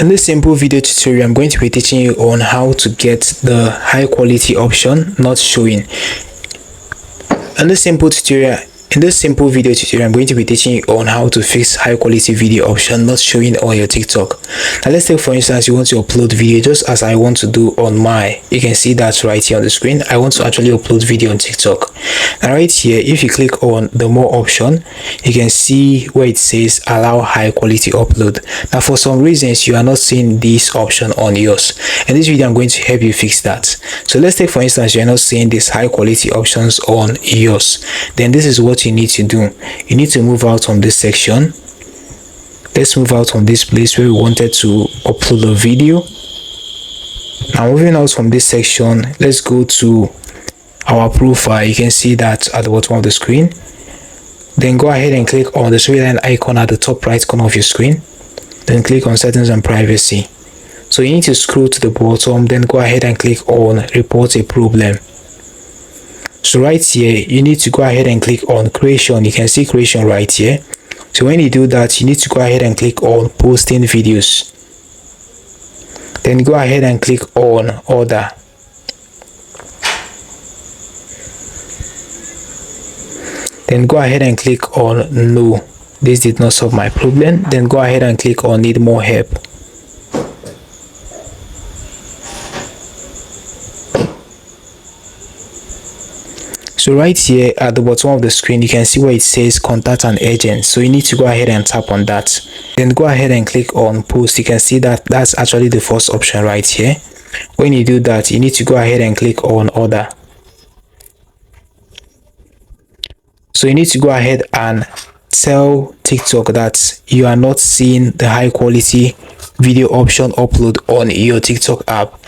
In this simple video tutorial, I'm going to be teaching you on how to get the high quality option not showing. In this simple video tutorial, I'm going to be teaching you on how to fix high quality video option not showing on your TikTok. Now let's take for instance, you want to upload video just as I want to do on you can see that right here on the screen. I want to actually upload video on TikTok. Now right here, if you click on the more option, you can see where it says allow high quality upload. Now for some reasons, you are not seeing this option on yours. In this video, I'm going to help you fix that. So let's take for instance, you are not seeing this high quality options on yours. Then this is what you need to do. You need to move out on this section. Let's move out on this place where we wanted to upload a video. Now moving out from this section, let's go to our profile. You can see that at the bottom of the screen. Then go ahead and click on the three line icon at the top right corner of your screen. Then click on settings and privacy. So you need to scroll to the bottom, then go ahead and click on report a problem. So right here, you need to go ahead and click on creation. You can see creation right here. So when you do that, you need to go ahead and click on posting videos. Then go ahead and click on order. Then go ahead and click on no. This did not solve my problem. Then go ahead and click on need more help. So right here at the bottom of the screen, you can see where it says contact an agent. So you need to go ahead and tap on that. Then go ahead and click on post. You can see that that's actually the first option right here. When you do that, you need to go ahead and click on order. So you need to go ahead and tell TikTok that you are not seeing the high quality video option upload on your TikTok app.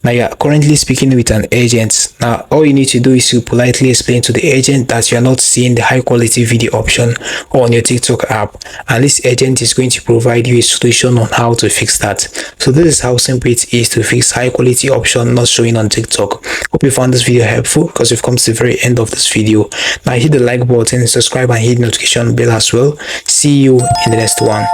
Now you are currently speaking with an agent. Now all you need to do is to politely explain to the agent that you are not seeing the high quality video option on your TikTok app, and this agent is going to provide you a solution on how to fix that. So this is how simple it is to fix high quality option not showing on TikTok. Hope you found this video helpful, because we've come to the very end of this video. Now hit the like button, subscribe and hit the notification bell as well. See you in the next one.